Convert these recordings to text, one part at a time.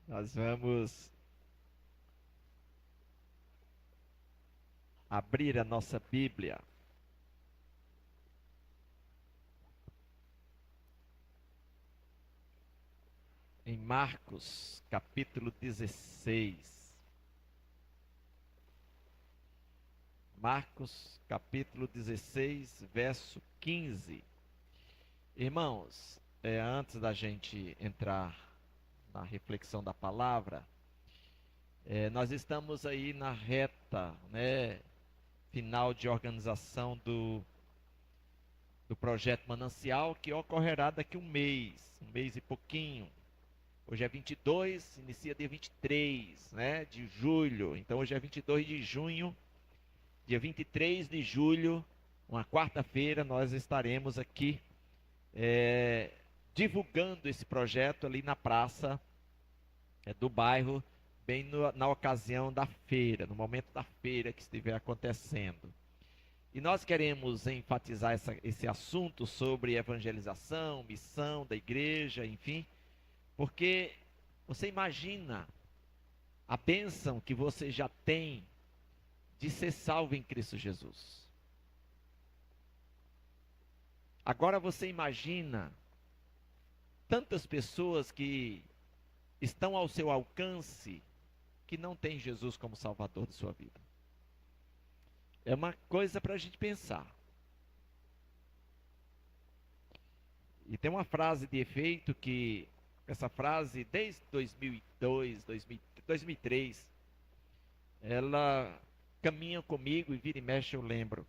Nós vamos abrir a nossa Bíblia em Marcos, capítulo 16. Marcos, capítulo 16, verso 15. Irmãos, antes da gente entrar na reflexão da palavra, nós estamos aí na reta, né, final de organização do projeto Manancial, que ocorrerá daqui um mês e pouquinho. Hoje é 22, inicia dia 23, né, de julho. Então hoje é 22 de junho, dia 23 de julho, uma quarta-feira, nós estaremos aqui divulgando esse projeto ali na praça do bairro, bem na ocasião da feira, no momento da feira que estiver acontecendo. E nós queremos enfatizar esse assunto sobre evangelização, missão da igreja, enfim, porque você imagina a bênção que você já tem de ser salvo em Cristo Jesus. Agora você imagina tantas pessoas que estão ao seu alcance que não têm Jesus como Salvador de sua vida. É uma coisa para a gente pensar. E tem uma frase de efeito que, essa frase desde 2002, 2003, ela caminha comigo e vira e mexe eu lembro.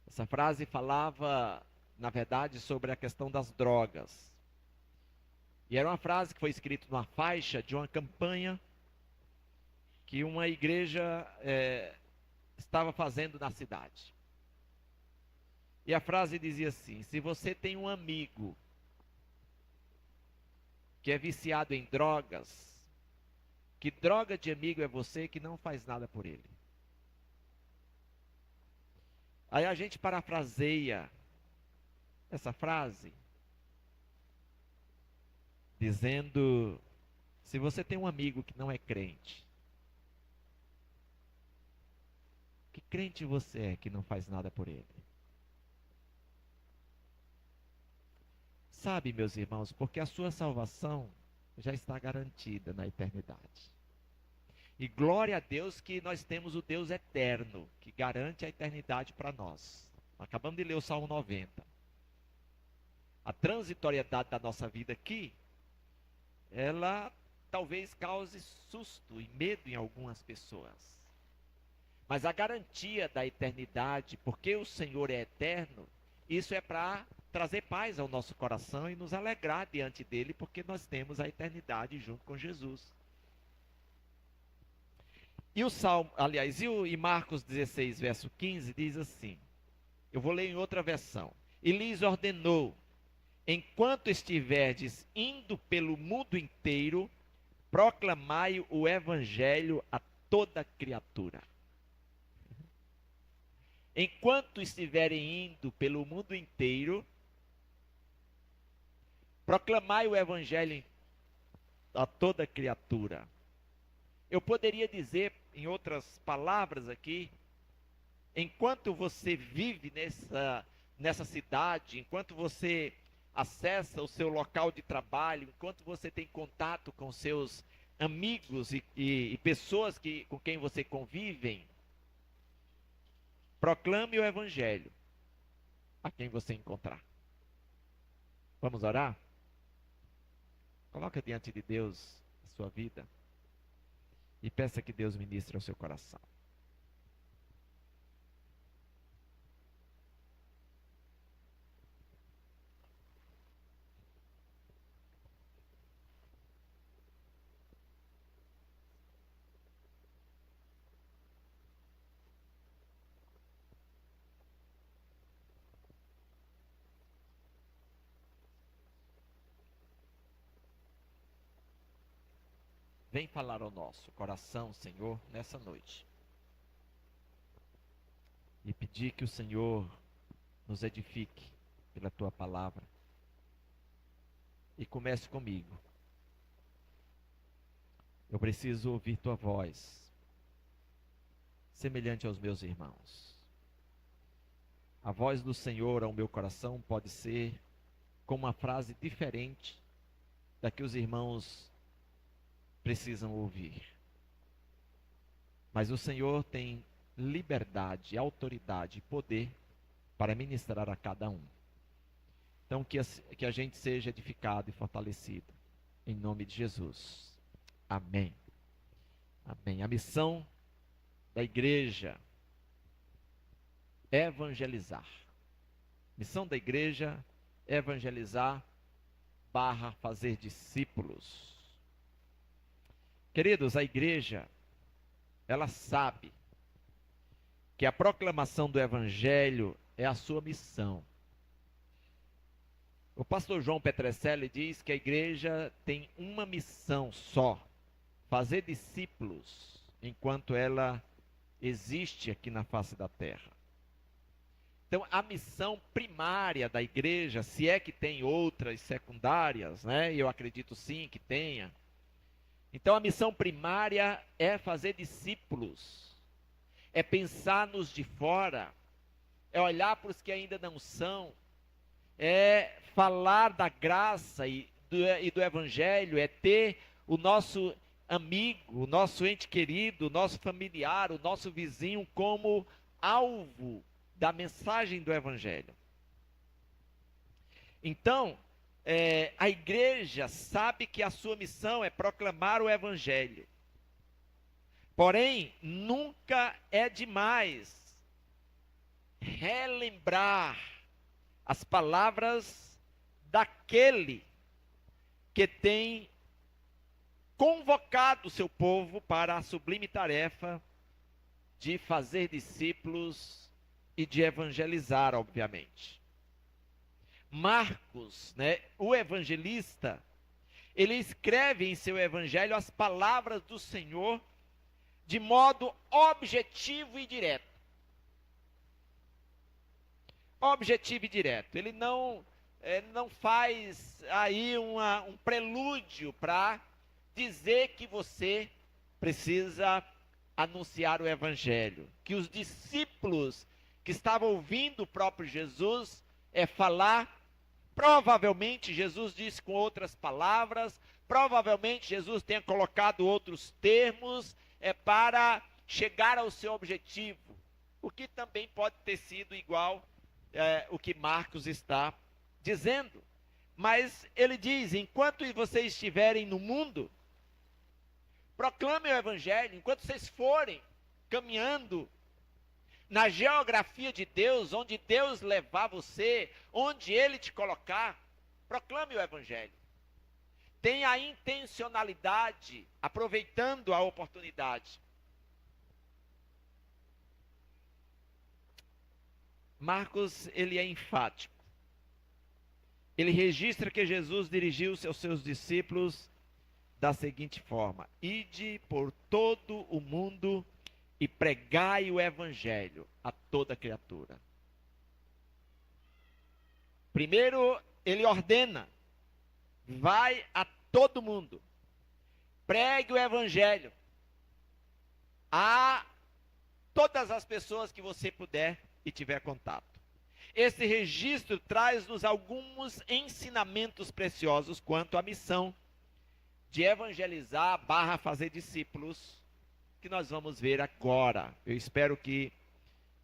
Essa frase falava, na verdade, sobre a questão das drogas. E era uma frase que foi escrita numa faixa de uma campanha que uma igreja estava fazendo na cidade. E a frase dizia assim: se você tem um amigo que é viciado em drogas, que droga de amigo é você que não faz nada por ele? Aí a gente parafraseia essa frase dizendo: se você tem um amigo que não é crente, que crente você é que não faz nada por ele? Sabe, meus irmãos, porque a sua salvação já está garantida na eternidade. E glória a Deus que nós temos o Deus eterno, que garante a eternidade para nós. Acabamos de ler o Salmo 90. A transitoriedade da nossa vida aqui, ela talvez cause susto e medo em algumas pessoas. Mas a garantia da eternidade, porque o Senhor é eterno, isso é para trazer paz ao nosso coração e nos alegrar diante dele, porque nós temos a eternidade junto com Jesus. E o Salmo, aliás, e Marcos 16, verso 15, diz assim: eu vou ler em outra versão. E lhes ordenou: enquanto estiverdes indo pelo mundo inteiro, proclamai o evangelho a toda criatura. Enquanto estiverem indo pelo mundo inteiro, proclamai o evangelho a toda criatura. Eu poderia dizer, em outras palavras aqui, enquanto você vive nessa cidade, enquanto você acessa o seu local de trabalho, enquanto você tem contato com seus amigos e pessoas com quem você convive, proclame o evangelho a quem você encontrar. Vamos orar? Coloca diante de Deus a sua vida e peça que Deus ministre ao seu coração. Vem falar ao nosso coração, Senhor, nessa noite. E pedir que o Senhor nos edifique pela tua palavra. E comece comigo. Eu preciso ouvir tua voz, semelhante aos meus irmãos. A voz do Senhor ao meu coração pode ser com uma frase diferente da que os irmãos precisam ouvir. Mas o Senhor tem liberdade, autoridade e poder para ministrar a cada um. Então, que a gente seja edificado e fortalecido, em nome de Jesus. Amém. Amém. A missão da igreja é evangelizar. Missão da igreja é evangelizar / fazer discípulos. Queridos, a igreja, ela sabe que a proclamação do evangelho é a sua missão. O pastor João Petrecelli diz que a igreja tem uma missão só: fazer discípulos enquanto ela existe aqui na face da terra. Então, a missão primária da igreja, se é que tem outras secundárias, né? Eu acredito sim que tenha. Então, a missão primária é fazer discípulos, é pensar nos de fora, é olhar para os que ainda não são, é falar da graça e do evangelho, é ter o nosso amigo, o nosso ente querido, o nosso familiar, o nosso vizinho como alvo da mensagem do evangelho. Então, a igreja sabe que a sua missão é proclamar o evangelho. Porém, nunca é demais relembrar as palavras daquele que tem convocado o seu povo para a sublime tarefa de fazer discípulos e de evangelizar, obviamente. Marcos, né, o evangelista, ele escreve em seu evangelho as palavras do Senhor de modo objetivo e direto. Objetivo e direto. Ele não faz aí um prelúdio para dizer que você precisa anunciar o evangelho. Que os discípulos que estavam ouvindo o próprio Jesus falar, provavelmente Jesus disse com outras palavras, provavelmente Jesus tenha colocado outros termos para chegar ao seu objetivo, o que também pode ter sido igual o que Marcos está dizendo. Mas ele diz: enquanto vocês estiverem no mundo, proclamem o evangelho. Enquanto vocês forem caminhando na geografia de Deus, onde Deus levar você, onde Ele te colocar, proclame o evangelho. Tenha a intencionalidade, aproveitando a oportunidade. Marcos, ele é enfático. Ele registra que Jesus dirigiu-se aos seus discípulos da seguinte forma: ide por todo o mundo e pregai o evangelho a toda criatura. Primeiro, ele ordena: vai a todo mundo, pregue o evangelho a todas as pessoas que você puder e tiver contato. Esse registro traz-nos alguns ensinamentos preciosos quanto à missão de evangelizar / fazer discípulos, que nós vamos ver agora. Eu espero que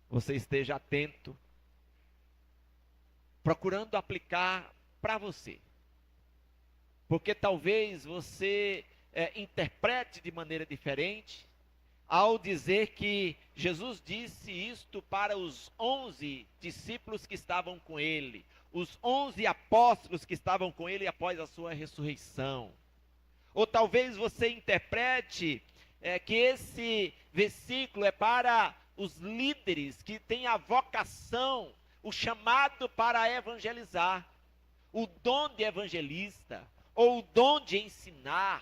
você esteja atento, procurando aplicar para você. Porque talvez você interprete de maneira diferente, ao dizer que Jesus disse isto para os 11 discípulos que estavam com ele, os 11 apóstolos que estavam com ele após a sua ressurreição. Ou talvez você interprete que esse versículo é para os líderes que têm a vocação, o chamado para evangelizar, o dom de evangelista, ou o dom de ensinar,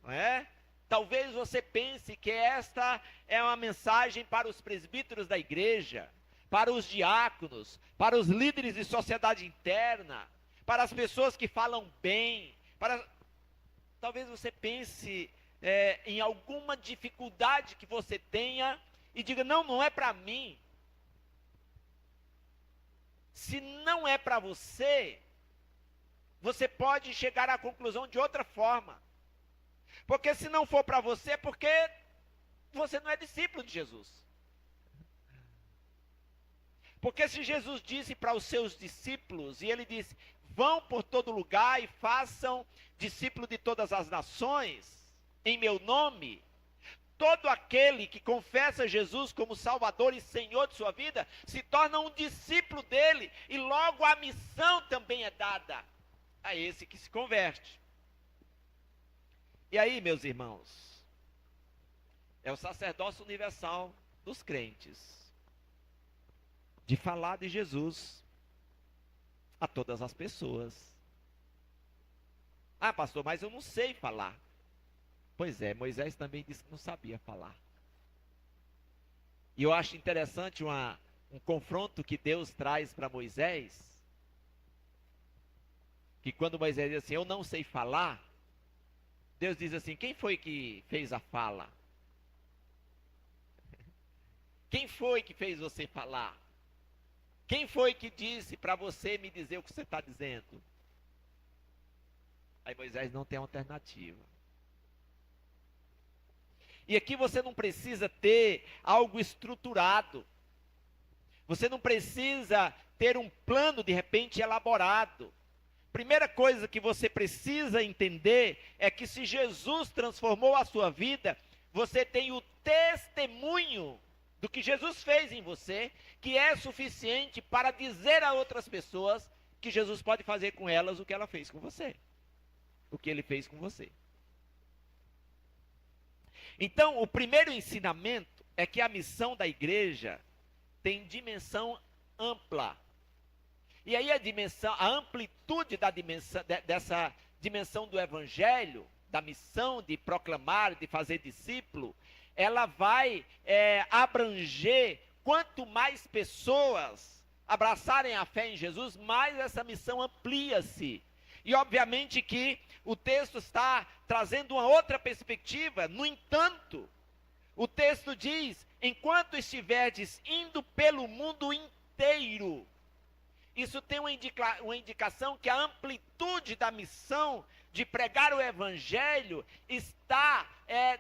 não é? Talvez você pense que esta é uma mensagem para os presbíteros da igreja, para os diáconos, para os líderes de sociedade interna, para as pessoas que falam bem. Talvez você pense em alguma dificuldade que você tenha e diga, não, não é para mim. Se não é para você, você pode chegar à conclusão de outra forma. Porque se não for para você, é porque você não é discípulo de Jesus. Porque se Jesus disse para os seus discípulos, e ele disse, vão por todo lugar e façam discípulos de todas as nações, em meu nome, todo aquele que confessa Jesus como Salvador e Senhor de sua vida, se torna um discípulo dele, e logo a missão também é dada a esse que se converte. E aí, meus irmãos, é o sacerdócio universal dos crentes, de falar de Jesus a todas as pessoas. Ah, pastor, mas eu não sei falar. Pois é, Moisés também disse que não sabia falar. E eu acho interessante um confronto que Deus traz para Moisés, que quando Moisés diz assim, eu não sei falar, Deus diz assim, quem foi que fez a fala? Quem foi que fez você falar? Quem foi que disse para você me dizer o que você está dizendo? Aí Moisés não tem alternativa. E aqui você não precisa ter algo estruturado. Você não precisa ter um plano de repente elaborado. Primeira coisa que você precisa entender é que se Jesus transformou a sua vida, você tem o testemunho do que Jesus fez em você, que é suficiente para dizer a outras pessoas que Jesus pode fazer com elas o que ela fez com você. O que ele fez com você. Então, o primeiro ensinamento é que a missão da igreja tem dimensão ampla. E aí a amplitude dessa dimensão do evangelho, da missão de proclamar, de fazer discípulo, ela vai abranger, quanto mais pessoas abraçarem a fé em Jesus, mais essa missão amplia-se. E obviamente que o texto está trazendo uma outra perspectiva. No entanto, o texto diz, enquanto estiverdes indo pelo mundo inteiro, isso tem uma indicação que a amplitude da missão de pregar o evangelho está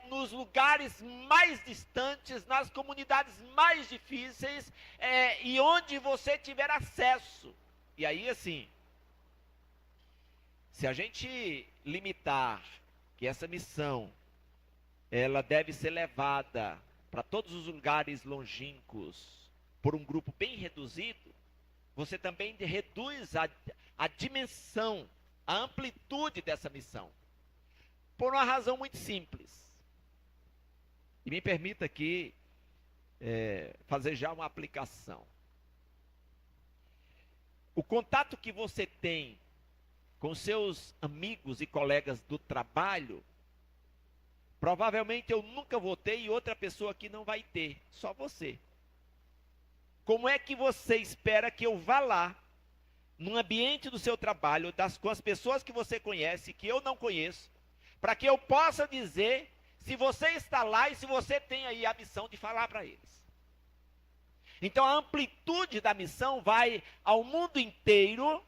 nos lugares mais distantes, nas comunidades mais difíceis, e onde você tiver acesso. E aí, assim, se a gente limitar que essa missão, ela deve ser levada para todos os lugares longínquos por um grupo bem reduzido, você também reduz a dimensão, a amplitude dessa missão. Por uma razão muito simples. E me permita aqui fazer já uma aplicação. O contato que você tem com seus amigos e colegas do trabalho, provavelmente eu nunca vou ter e outra pessoa aqui não vai ter, só você. Como é que você espera que eu vá lá, no ambiente do seu trabalho, com as pessoas que você conhece, que eu não conheço, para que eu possa dizer se você está lá e se você tem aí a missão de falar para eles? Então a amplitude da missão vai ao mundo inteiro,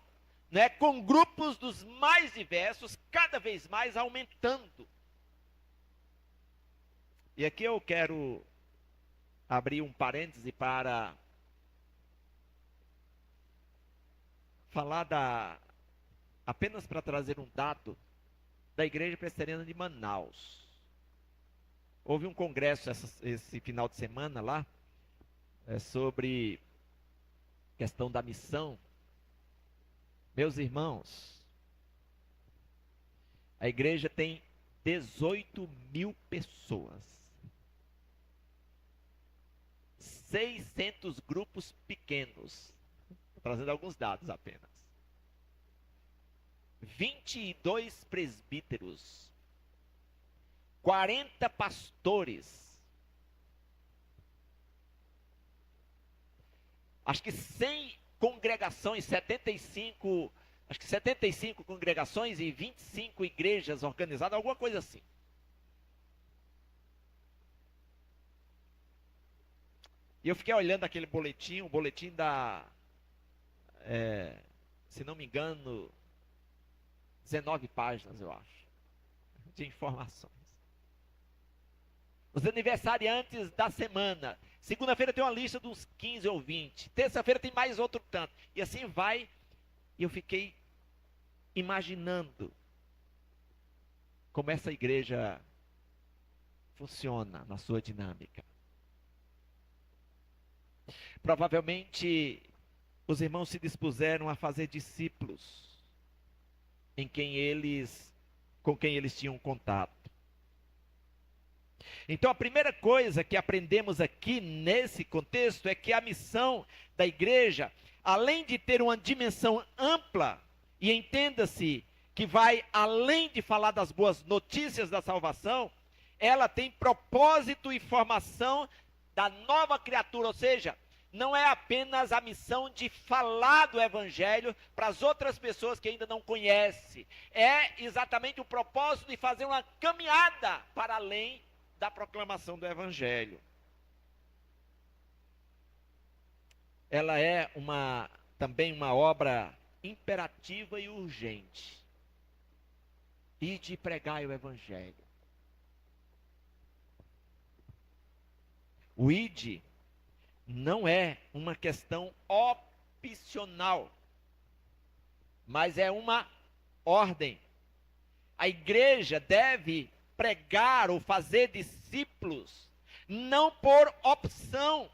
né, com grupos dos mais diversos, cada vez mais aumentando. E aqui eu quero abrir um parêntese para falar apenas para trazer um dado da Igreja Presbiteriana de Manaus. Houve um congresso esse final de semana lá, sobre questão da missão. Meus irmãos, a igreja tem 18 mil pessoas. 600 grupos pequenos. Estou trazendo alguns dados apenas. 22 presbíteros. 40 pastores. Acho que 100 congregações, 75 congregações e 25 igrejas organizadas, alguma coisa assim. E eu fiquei olhando aquele boletim, o boletim da, se não me engano, 19 páginas, eu acho, de informações. Os aniversariantes da semana. Segunda-feira tem uma lista de uns 15 ou 20. Terça-feira tem mais outro tanto. E assim vai. E eu fiquei imaginando como essa igreja funciona na sua dinâmica. Provavelmente os irmãos se dispuseram a fazer discípulos com quem eles tinham contato. Então a primeira coisa que aprendemos aqui nesse contexto é que a missão da igreja, além de ter uma dimensão ampla, e entenda-se que vai além de falar das boas notícias da salvação, ela tem propósito e formação da nova criatura, ou seja, não é apenas a missão de falar do evangelho para as outras pessoas que ainda não conhecem, é exatamente o propósito de fazer uma caminhada para além da proclamação do evangelho. Ela é também uma obra imperativa e urgente. E de pregar o evangelho. O id não é uma questão opcional, mas é uma ordem. A igreja deve pregar ou fazer discípulos, não por opção,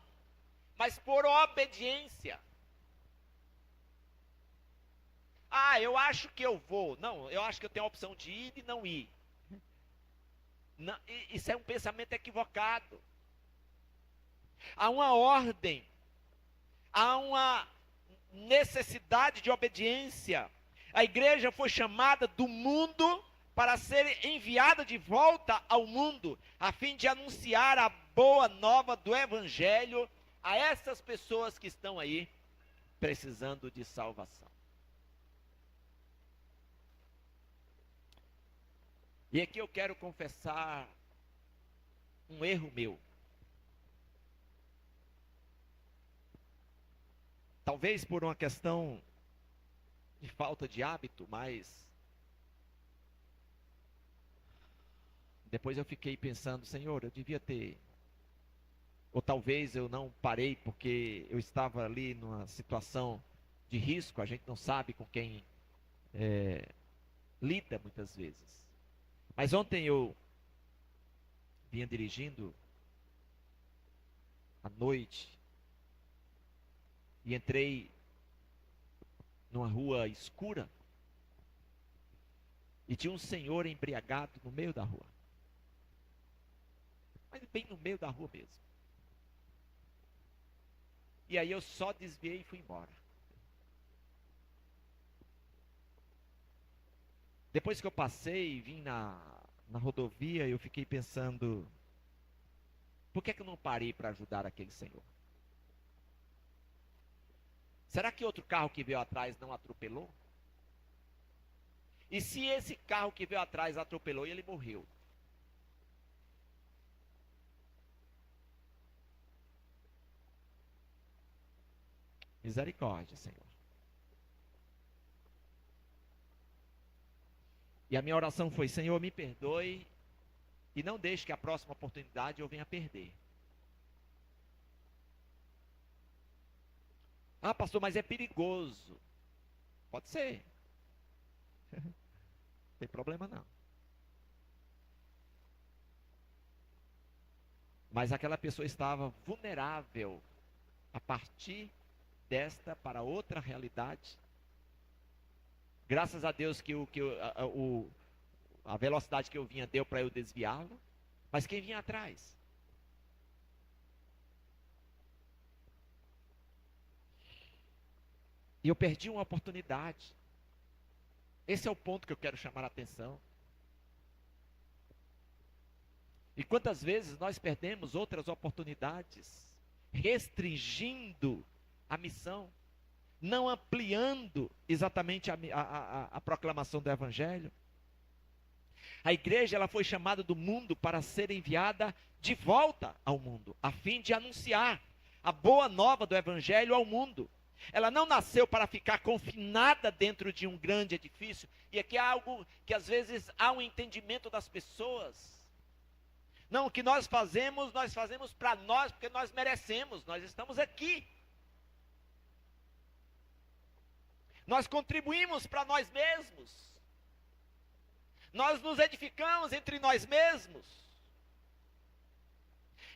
mas por obediência. Eu acho que eu vou. Não, eu acho que eu tenho a opção de ir e não ir. Não, isso é um pensamento equivocado. Há uma ordem, há uma necessidade de obediência. A igreja foi chamada do mundo para ser enviada de volta ao mundo, a fim de anunciar a boa nova do evangelho a essas pessoas que estão aí precisando de salvação. E aqui eu quero confessar um erro meu. Talvez por uma questão de falta de hábito, mas depois eu fiquei pensando, Senhor, eu devia ter, ou talvez eu não parei porque eu estava ali numa situação de risco, a gente não sabe com quem lida muitas vezes. Mas ontem eu vinha dirigindo à noite e entrei numa rua escura e tinha um senhor embriagado no meio da rua. Mas bem no meio da rua mesmo. E aí eu só desviei e fui embora. Depois que eu passei e vim na rodovia, eu fiquei pensando, por que eu não parei para ajudar aquele senhor? Será que outro carro que veio atrás não atropelou? E se esse carro que veio atrás atropelou e ele morreu? Misericórdia, Senhor. E a minha oração foi, Senhor, me perdoe e não deixe que a próxima oportunidade eu venha perder. Pastor, mas é perigoso. Pode ser. Não tem problema não. Mas aquela pessoa estava vulnerável a partir desta para outra realidade. Graças a Deus que a velocidade que eu vinha deu para eu desviá-lo. Mas quem vinha atrás? E eu perdi uma oportunidade. Esse é o ponto que eu quero chamar a atenção. E quantas vezes nós perdemos outras oportunidades, restringindo a missão, não ampliando exatamente a proclamação do evangelho. A igreja ela foi chamada do mundo para ser enviada de volta ao mundo, a fim de anunciar a boa nova do Evangelho ao mundo. Ela não nasceu para ficar confinada dentro de um grande edifício. E aqui há algo que às vezes há um entendimento das pessoas. Não, o que nós fazemos para nós, porque nós merecemos, nós estamos aqui. Nós contribuímos para nós mesmos. Nós nos edificamos entre nós mesmos.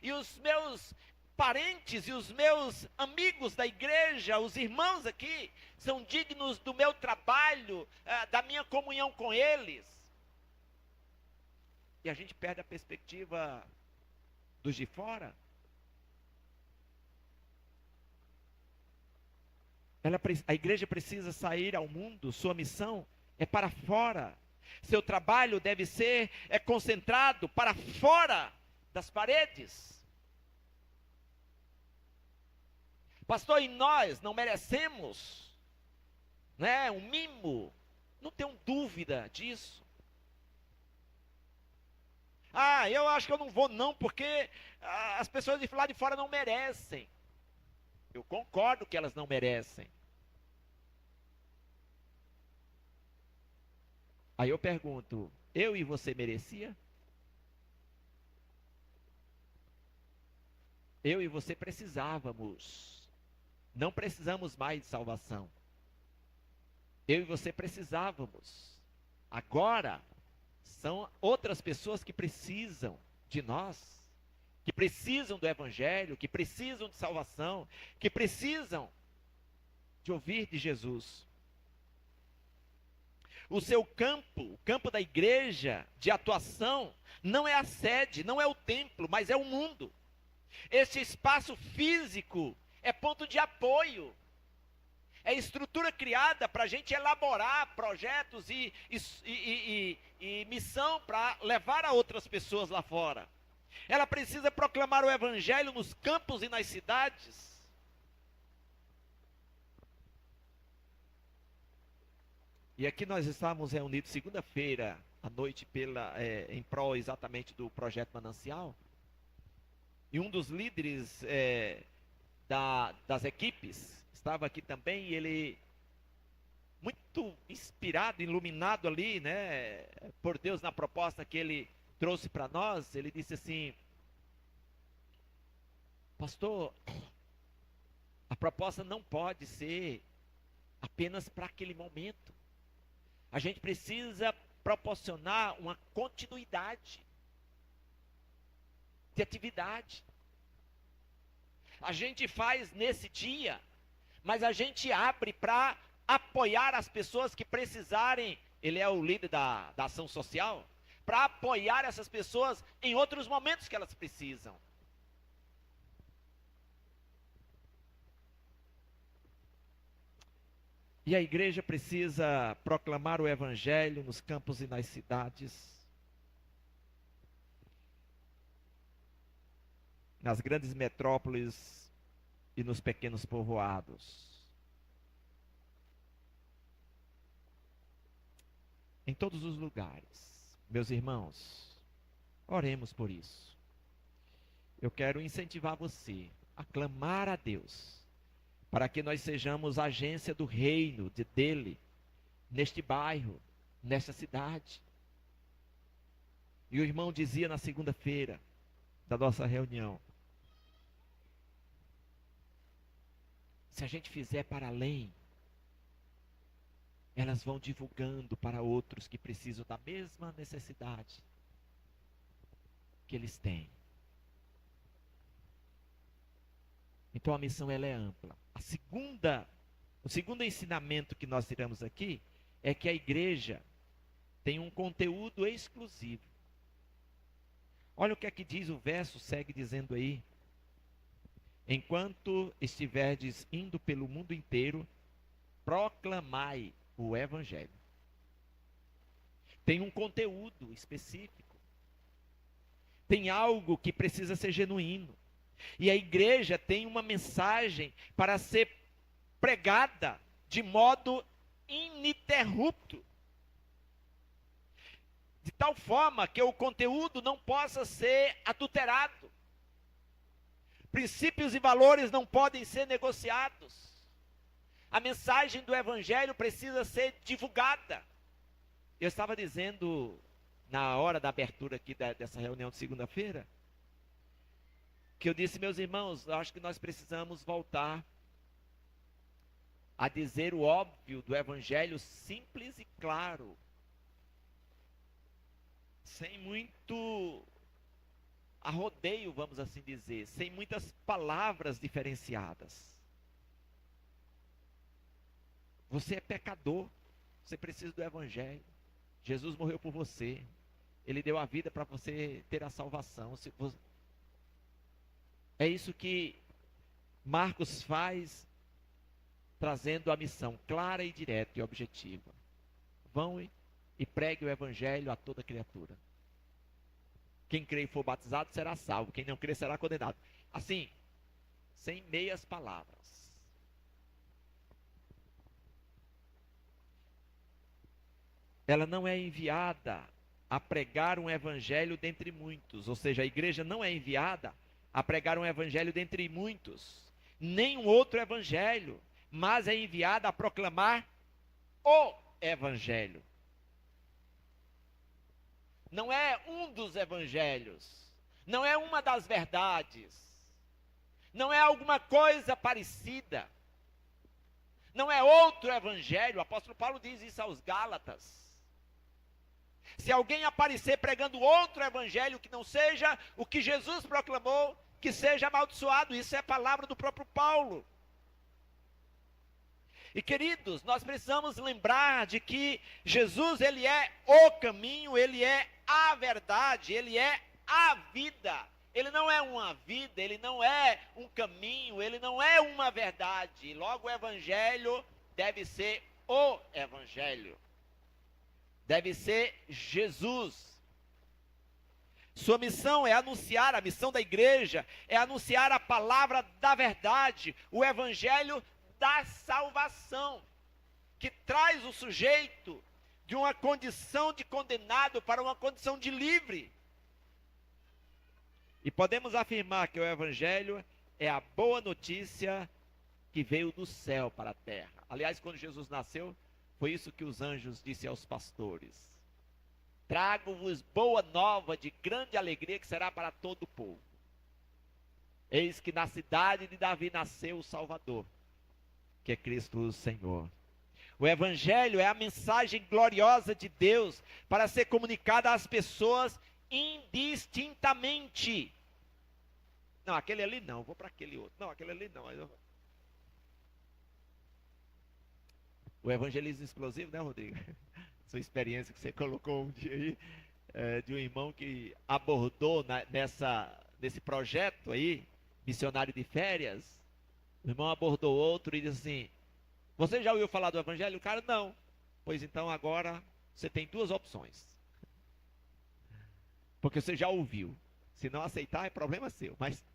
E os meus parentes e os meus amigos da igreja, os irmãos aqui, são dignos do meu trabalho, da minha comunhão com eles. E a gente perde a perspectiva dos de fora. A igreja precisa sair ao mundo, sua missão é para fora. Seu trabalho deve ser concentrado para fora das paredes. Pastor, e nós não merecemos, né, um mimo? Não tenho dúvida disso. Eu acho que eu não vou não, porque as pessoas de lá de fora não merecem. Eu concordo que elas não merecem. Aí eu pergunto, eu e você merecia? Eu e você precisávamos. Não precisamos mais de salvação. Eu e você precisávamos. Agora, são outras pessoas que precisam de nós, que precisam do Evangelho, que precisam de salvação, que precisam de ouvir de Jesus. O seu campo, o campo da igreja de atuação, não é a sede, não é o templo, mas é o mundo. Esse espaço físico é ponto de apoio. É estrutura criada para a gente elaborar projetos e missão para levar a outras pessoas lá fora. Ela precisa proclamar o Evangelho nos campos e nas cidades. E aqui nós estávamos reunidos segunda-feira à noite em prol exatamente do projeto Manancial. E um dos líderes das equipes estava aqui também, e ele, muito inspirado, iluminado ali, né, por Deus na proposta que ele trouxe para nós, ele disse assim: pastor, a proposta não pode ser apenas para aquele momento. A gente precisa proporcionar uma continuidade de atividade. A gente faz nesse dia, mas a gente abre para apoiar as pessoas que precisarem. Ele é o líder da ação social, para apoiar essas pessoas em outros momentos que elas precisam. E a igreja precisa proclamar o Evangelho nos campos e nas cidades, nas grandes metrópoles e nos pequenos povoados. Em todos os lugares. Meus irmãos, oremos por isso. Eu quero incentivar você a clamar a Deus, para que nós sejamos agência do reino dele, neste bairro, nesta cidade. E o irmão dizia na segunda-feira da nossa reunião: se a gente fizer para além, elas vão divulgando para outros que precisam da mesma necessidade que eles têm. Então a missão ela é ampla. O segundo ensinamento que nós tiramos aqui é que a igreja tem um conteúdo exclusivo. Olha o que é que diz o verso, segue dizendo aí: enquanto estiverdes indo pelo mundo inteiro, proclamai o Evangelho. Tem um conteúdo específico. Tem algo que precisa ser genuíno. E a igreja tem uma mensagem para ser pregada de modo ininterrupto. De tal forma que o conteúdo não possa ser adulterado. Princípios e valores não podem ser negociados. A mensagem do Evangelho precisa ser divulgada. Eu estava dizendo, na hora da abertura aqui dessa reunião de segunda-feira, que eu disse, meus irmãos, eu acho que nós precisamos voltar a dizer o óbvio do Evangelho simples e claro, sem muito arrodeio, vamos assim dizer, sem muitas palavras diferenciadas. Você é pecador, você precisa do Evangelho. Jesus morreu por você, Ele deu a vida para você ter a salvação. É isso que Marcos faz, trazendo a missão clara e direta e objetiva. Vão e pregue o Evangelho a toda criatura. Quem crê e for batizado será salvo, quem não crê será condenado. Assim, sem meias palavras. Ela não é enviada a pregar um evangelho dentre muitos, ou seja, a igreja não é enviada a pregar um evangelho dentre muitos, nem um outro evangelho, mas é enviada a proclamar o evangelho. Não é um dos evangelhos, não é uma das verdades, não é alguma coisa parecida, não é outro evangelho. O apóstolo Paulo diz isso aos Gálatas. Se alguém aparecer pregando outro evangelho que não seja o que Jesus proclamou, que seja amaldiçoado. Isso é a palavra do próprio Paulo. E queridos, nós precisamos lembrar de que Jesus, Ele é o caminho, Ele é a verdade, Ele é a vida. Ele não é uma vida, Ele não é um caminho, Ele não é uma verdade. Logo, o Evangelho deve ser o Evangelho. Deve ser Jesus. Sua missão é anunciar, a missão da igreja é anunciar a palavra da verdade, o Evangelho da salvação, que traz o sujeito de uma condição de condenado para uma condição de livre. E podemos afirmar que o Evangelho é a boa notícia que veio do céu para a terra. Aliás, quando Jesus nasceu, foi isso que os anjos disseram aos pastores: trago-vos boa nova de grande alegria, que será para todo o povo. Eis que na cidade de Davi nasceu o Salvador, que é Cristo o Senhor. O Evangelho é a mensagem gloriosa de Deus para ser comunicada às pessoas indistintamente. Não, aquele ali não, vou para aquele outro. Não, aquele ali não. O evangelismo explosivo, né, Rodrigo? Sua experiência que você colocou um dia aí, de um irmão que abordou nesse projeto aí, missionário de férias. O irmão abordou outro e disse assim: você já ouviu falar do evangelho? O cara, não. Pois então agora você tem duas opções. Porque você já ouviu. Se não aceitar, é problema seu. Mas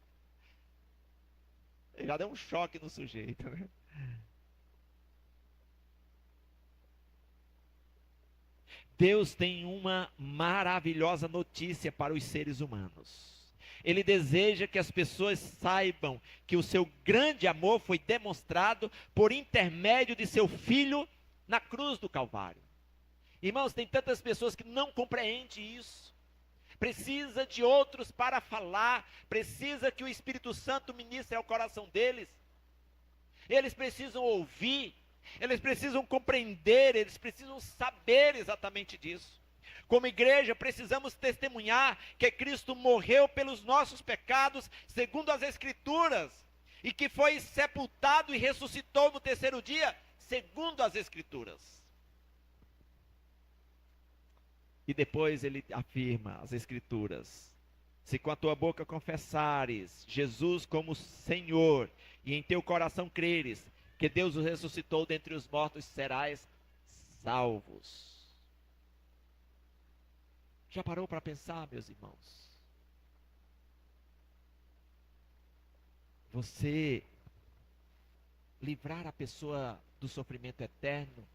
já deu um choque no sujeito, né? Deus tem uma maravilhosa notícia para os seres humanos. Ele deseja que as pessoas saibam que o seu grande amor foi demonstrado por intermédio de seu Filho na cruz do Calvário. Irmãos, tem tantas pessoas que não compreendem isso. Precisa de outros para falar, precisa que o Espírito Santo ministre ao coração deles. Eles precisam ouvir, eles precisam compreender, eles precisam saber exatamente disso. Como igreja, precisamos testemunhar que Cristo morreu pelos nossos pecados, segundo as Escrituras, e que foi sepultado e ressuscitou no terceiro dia, segundo as Escrituras. E depois ele afirma as Escrituras: se com a tua boca confessares Jesus como Senhor, e em teu coração creres que Deus o ressuscitou dentre os mortos, serás salvos. Já parou para pensar, meus irmãos? Você livrar a pessoa do sofrimento eterno,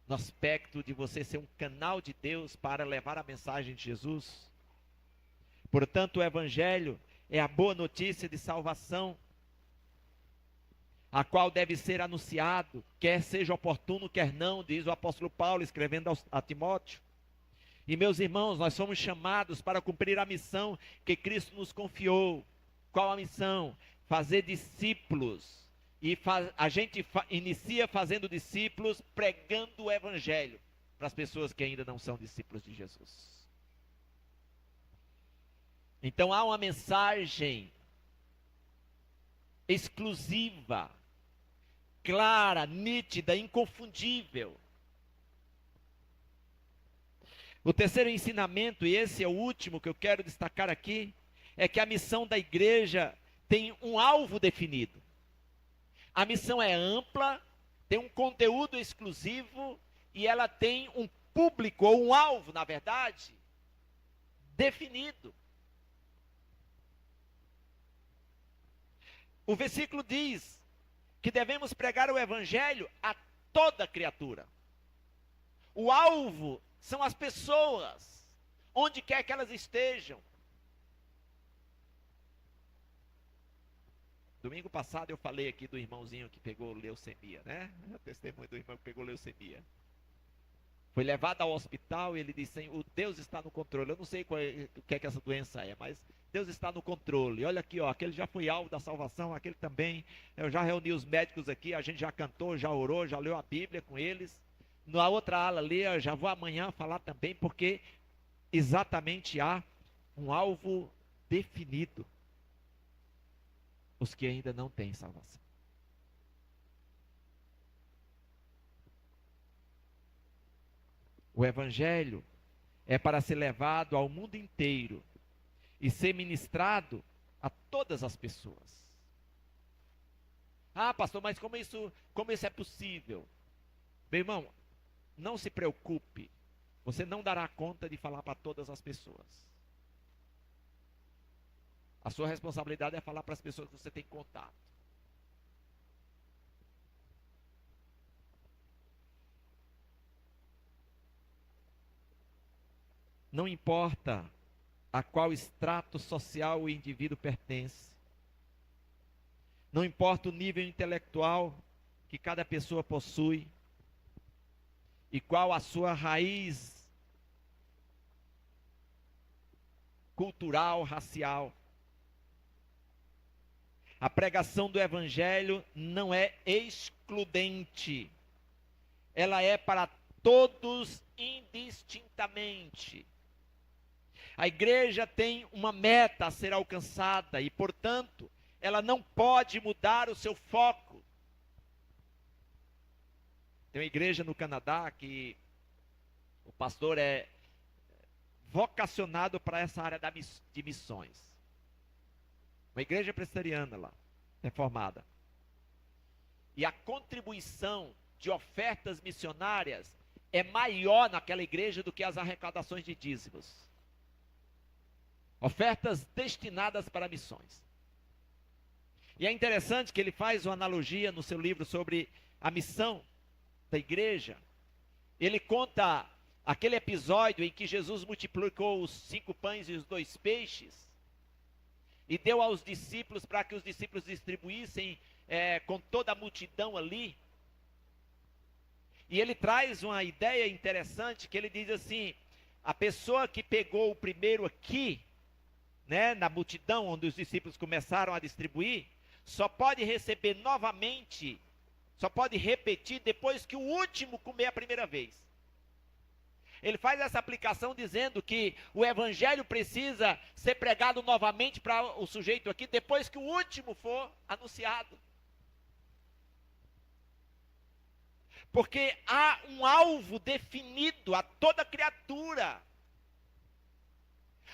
no aspecto de você ser um canal de Deus para levar a mensagem de Jesus. Portanto, o Evangelho é a boa notícia de salvação, a qual deve ser anunciado, quer seja oportuno, quer não, diz o apóstolo Paulo, escrevendo a Timóteo. E meus irmãos, nós somos chamados para cumprir a missão que Cristo nos confiou. Qual a missão? Fazer discípulos. E a gente inicia fazendo discípulos, pregando o evangelho para as pessoas que ainda não são discípulos de Jesus. Então há uma mensagem exclusiva, clara, nítida, inconfundível. O terceiro ensinamento, e esse é o último que eu quero destacar aqui, é que a missão da igreja tem um alvo definido. A missão é ampla, tem um conteúdo exclusivo e ela tem um público, ou um alvo, na verdade, definido. O versículo diz que devemos pregar o evangelho a toda criatura. O alvo são as pessoas, onde quer que elas estejam. Domingo passado eu falei aqui do irmãozinho que pegou leucemia, né? O testemunho do irmão que pegou leucemia. Foi levado ao hospital e ele disse: o Deus está no controle. Eu não sei o que é que essa doença é, mas Deus está no controle. Olha aqui, ó, aquele já foi alvo da salvação, aquele também. Eu já reuni os médicos aqui, a gente já cantou, já orou, já leu a Bíblia com eles. Na outra ala ali, eu já vou amanhã falar também, porque exatamente há um alvo definido. Os que ainda não têm salvação. O evangelho é para ser levado ao mundo inteiro e ser ministrado a todas as pessoas. Ah, pastor, mas como isso é possível? Meu irmão, não se preocupe, você não dará conta de falar para todas as pessoas. A sua responsabilidade é falar para as pessoas que você tem contato. Não importa a qual extrato social o indivíduo pertence. Não importa o nível intelectual que cada pessoa possui. E qual a sua raiz cultural, racial. A pregação do evangelho não é excludente. Ela é para todos indistintamente. A igreja tem uma meta a ser alcançada e, portanto, ela não pode mudar o seu foco. Tem uma igreja no Canadá que o pastor é vocacionado para essa área de missões. Uma igreja presbiteriana lá, reformada. E a contribuição de ofertas missionárias é maior naquela igreja do que as arrecadações de dízimos. Ofertas destinadas para missões. E é interessante que ele faz uma analogia no seu livro sobre a missão da igreja. Ele conta aquele episódio em que Jesus multiplicou os 5 pães e os 2 peixes e deu aos discípulos para que os discípulos distribuíssem com toda a multidão ali. E ele traz uma ideia interessante, que ele diz assim: a pessoa que pegou o primeiro aqui, né, na multidão onde os discípulos começaram a distribuir, só pode receber novamente, só pode repetir depois que o último comer a primeira vez. Ele faz essa aplicação dizendo que o evangelho precisa ser pregado novamente para o sujeito aqui, depois que o último for anunciado. Porque há um alvo definido a toda criatura.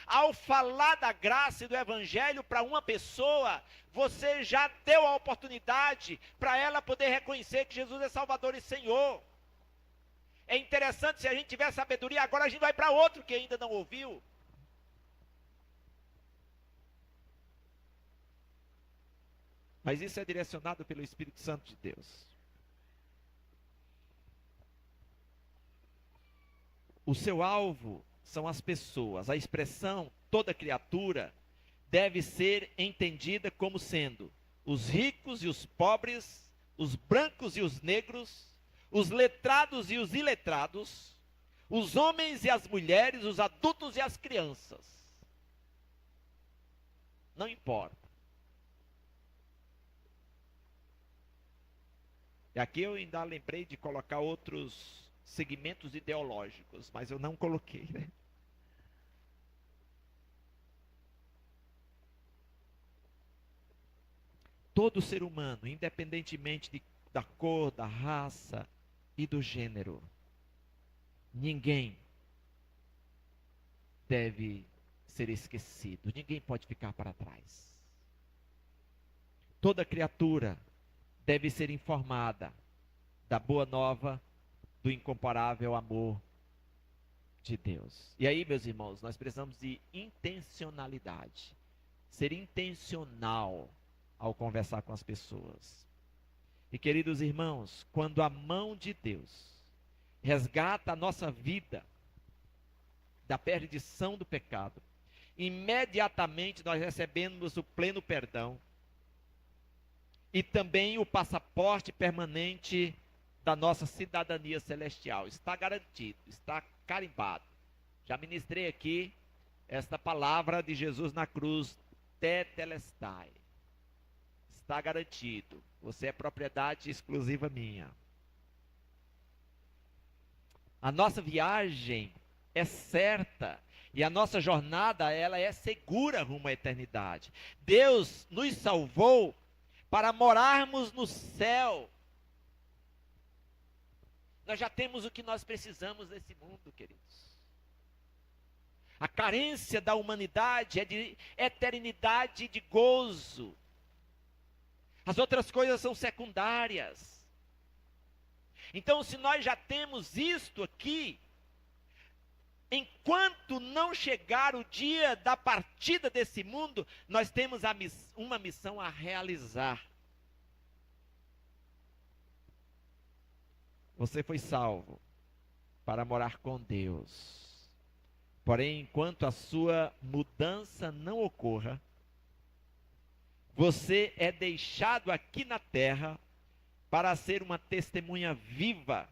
Ao falar da graça e do evangelho para uma pessoa, você já deu a oportunidade para ela poder reconhecer que Jesus é Salvador e Senhor. É interessante, se a gente tiver sabedoria, agora a gente vai para outro que ainda não ouviu. Mas isso é direcionado pelo Espírito Santo de Deus. O seu alvo são as pessoas. A expressão toda criatura deve ser entendida como sendo os ricos e os pobres, os brancos e os negros, os letrados e os iletrados, os homens e as mulheres, os adultos e as crianças. Não importa. E aqui eu ainda lembrei de colocar outros segmentos ideológicos, mas eu não coloquei, né? Todo ser humano, independentemente da cor, da raça e do gênero, ninguém deve ser esquecido, ninguém pode ficar para trás. Toda criatura deve ser informada da boa nova, do incomparável amor de Deus. E aí, meus irmãos, nós precisamos de intencionalidade. Ser intencional ao conversar com as pessoas. E queridos irmãos, quando a mão de Deus resgata a nossa vida da perdição do pecado, imediatamente nós recebemos o pleno perdão e também o passaporte permanente da nossa cidadania celestial. Está garantido, está carimbado. Já ministrei aqui esta palavra de Jesus na cruz, tetelestai. Está garantido. Você é propriedade exclusiva minha. A nossa viagem é certa e a nossa jornada, ela é segura rumo à eternidade. Deus nos salvou para morarmos no céu. Nós já temos o que nós precisamos nesse mundo, queridos. A carência da humanidade é de eternidade, de gozo. As outras coisas são secundárias. Então, se nós já temos isto aqui, enquanto não chegar o dia da partida desse mundo, nós temos uma missão a realizar. Você foi salvo para morar com Deus. Porém, enquanto a sua mudança não ocorra, você é deixado aqui na terra para ser uma testemunha viva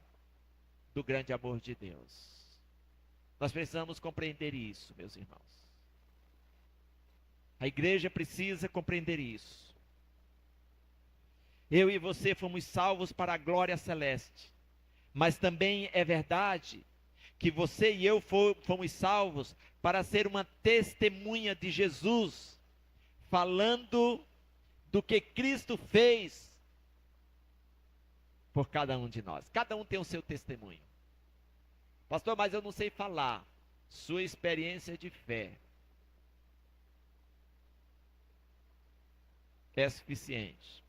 do grande amor de Deus. Nós precisamos compreender isso, meus irmãos. A igreja precisa compreender isso. Eu e você fomos salvos para a glória celeste. Mas também é verdade que você e eu fomos salvos para ser uma testemunha de Jesus, falando do que Cristo fez por cada um de nós. Cada um tem o seu testemunho. Pastor, mas eu não sei falar. Sua experiência de fé é suficiente.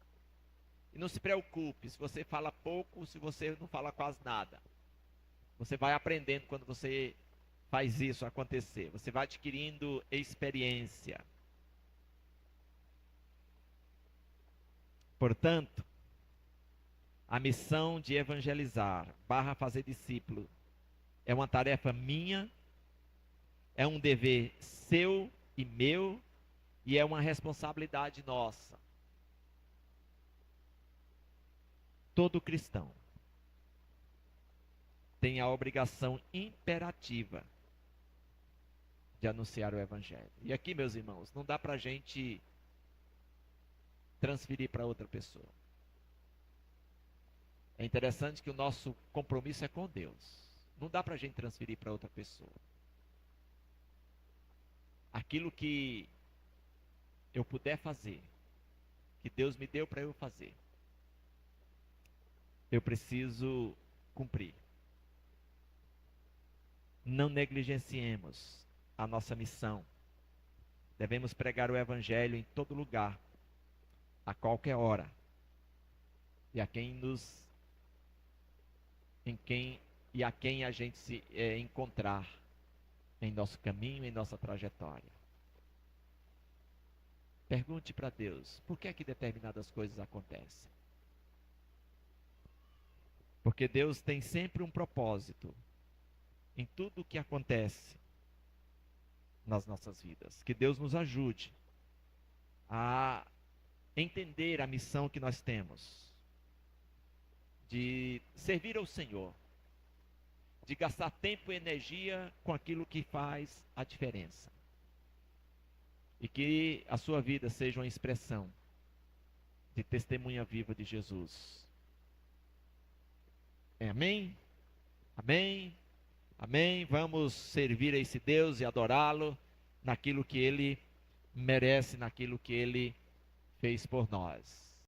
E não se preocupe se você fala pouco, se você não fala quase nada. Você vai aprendendo quando você faz isso acontecer. Você vai adquirindo experiência. Portanto, a missão de evangelizar, fazer discípulo, é uma tarefa minha, é um dever seu e meu, e é uma responsabilidade nossa. Todo cristão tem a obrigação imperativa de anunciar o evangelho. E aqui, meus irmãos, não dá para a gente transferir para outra pessoa. É interessante que o nosso compromisso é com Deus. Não dá para a gente transferir para outra pessoa. Aquilo que eu puder fazer, que Deus me deu para eu fazer, eu preciso cumprir. Não negligenciemos a nossa missão. Devemos pregar o evangelho em todo lugar, a qualquer hora, e a quem a gente se encontrar em nosso caminho, em nossa trajetória. Pergunte para Deus, por que é que determinadas coisas acontecem? Porque Deus tem sempre um propósito em tudo o que acontece nas nossas vidas. Que Deus nos ajude a entender a missão que nós temos de servir ao Senhor, de gastar tempo e energia com aquilo que faz a diferença. E que a sua vida seja uma expressão de testemunha viva de Jesus. Amém? Amém? Amém? Vamos servir a esse Deus e adorá-lo naquilo que Ele merece, naquilo que Ele fez por nós.